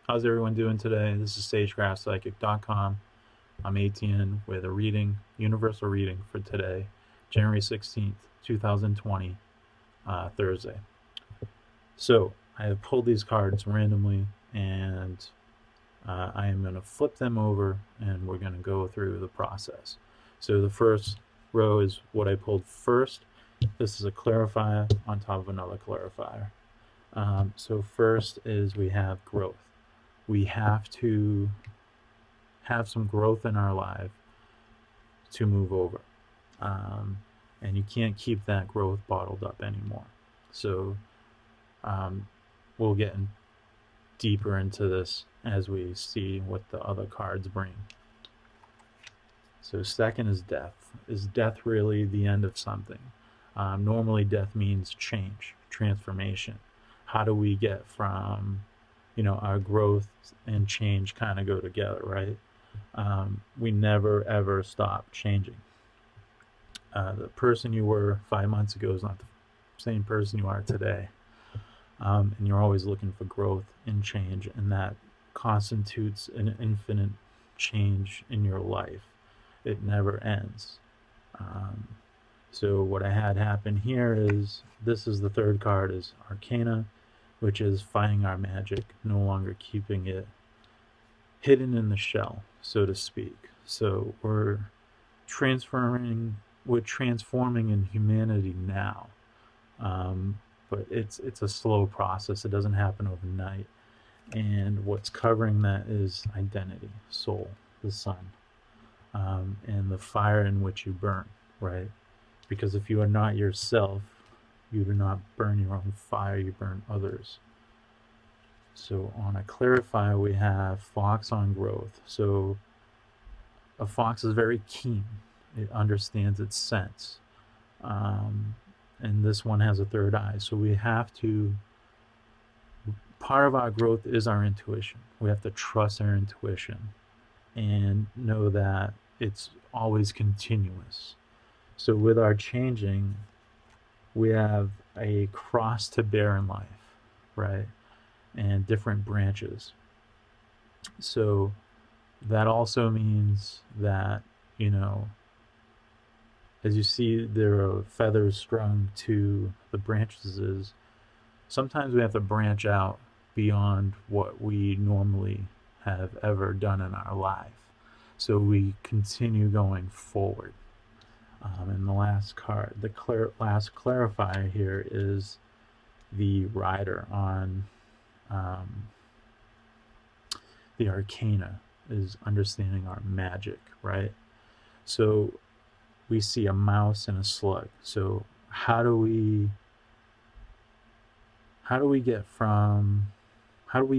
How's everyone doing today? This is SageCraftPsychic.com. I'm ATN with a reading, universal reading for today, January 16th, 2020, Thursday. So I have pulled these cards randomly, and I am going to flip them over, and we're going to go through the process. So the first row is what I pulled first. This is a clarifier on top of another clarifier. So first is we have growth. We have to have some growth in our life to move over. And you can't keep that growth bottled up anymore. So we'll get deeper into this as we see what the other cards bring. So second is death. Is death really the end of something? Normally death means change, transformation. How do we get from, our growth and change kind of go together, right? We never ever stop changing. The person you were 5 months ago is not the same person you are today. And you're always looking for growth and change, and that constitutes an infinite change in your life. It never ends. So what I had happen here is, this is the third card, is Arcana, which is finding our magic, no longer keeping it hidden in the shell, so to speak. So we're transforming in humanity now. But it's a slow process. It doesn't happen overnight. And what's covering that is identity, soul, the sun, and the fire in which you burn, right? Because if you are not yourself, you do not burn your own fire, you burn others. So on a clarifier, we have fox on growth. So a fox is very keen. It understands its sense. And this one has a third eye. So we have to, part of our growth is our intuition. We have to trust our intuition and know that it's always continuous. So with our changing, we have a cross to bear in life, right? And different branches. So that also means that, as you see, there are feathers strung to the branches. Sometimes we have to branch out beyond what we normally have ever done in our life. So we continue going forward. And the last card, last clarifier here, is the rider on the Arcana, is understanding our magic, right? So we see a mouse and a slug. So how do we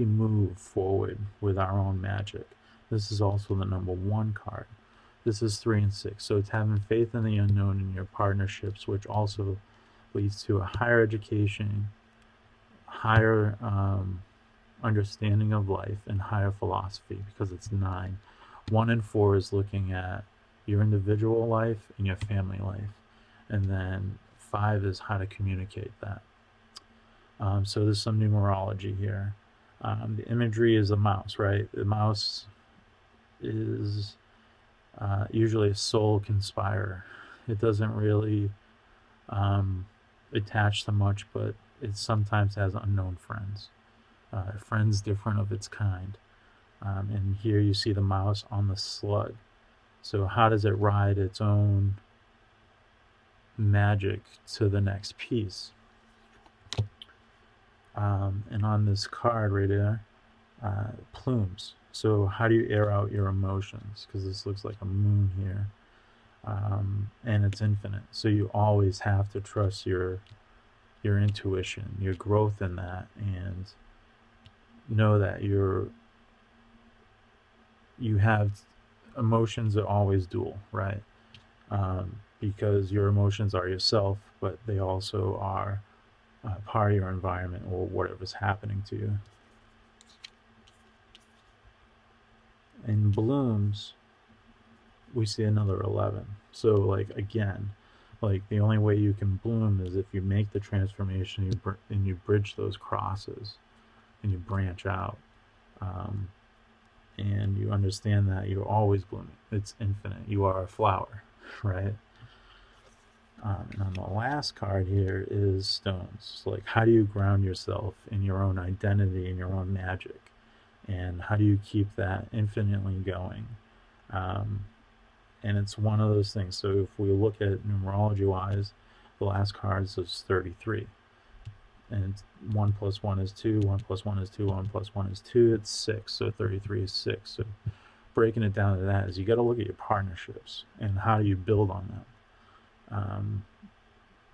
move forward with our own magic? This is also the number 1 card. This is 3 and 6. So it's having faith in the unknown in your partnerships, which also leads to a higher education, higher understanding of life, and higher philosophy, because it's 9. 1 and 4 is looking at your individual life and your family life. And then 5 is how to communicate that. So there's some numerology here. The imagery is a mouse, right? The mouse is usually a soul conspirer. It doesn't really attach to much, but it sometimes has unknown friends. Friends different of its kind. And here you see the mouse on the slug. So how does it ride its own magic to the next piece? And on this card right there, plumes. So how do you air out your emotions? Because this looks like a moon here. And it's infinite. So you always have to trust your intuition, your growth in that, and know that you have emotions are always dual, right? Because your emotions are yourself, but they also are part of your environment or whatever's happening to you. In blooms, we see another 11. So again, the only way you can bloom is if you make the transformation and you bridge those crosses and you branch out. Um, and you understand that you're always blooming. It's infinite. You are a flower, right? And on the last card here is stones. Like, how do you ground yourself in your own identity and your own magic? And how do you keep that infinitely going? Um, and it's one of those things. So if we look at numerology wise, the last card is 33. And 1 plus 1 is 2, 1 plus 1 is 2, 1 plus 1 is 2, it's 6. So 33 is 6. So breaking it down to that is you got to look at your partnerships and how do you build on them.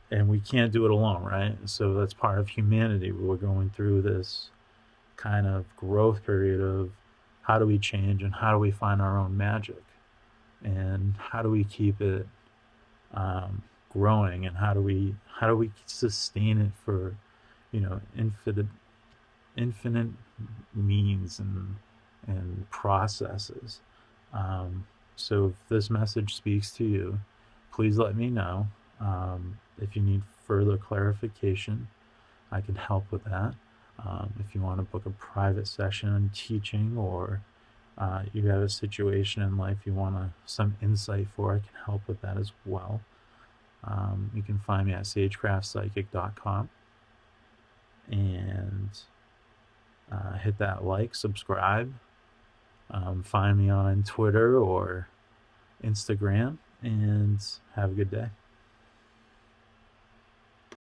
And we can't do it alone, right? So that's part of humanity. We're going through this kind of growth period of how do we change and how do we find our own magic and how do we keep it growing and how do we sustain it for infinite means and processes. So if this message speaks to you, please let me know. If you need further clarification, I can help with that. If you want to book a private session on teaching, or you have a situation in life you want some insight for, I can help with that as well. You can find me at sagecraftpsychic.com and hit that like, subscribe. Find me on Twitter or Instagram, and have a good day.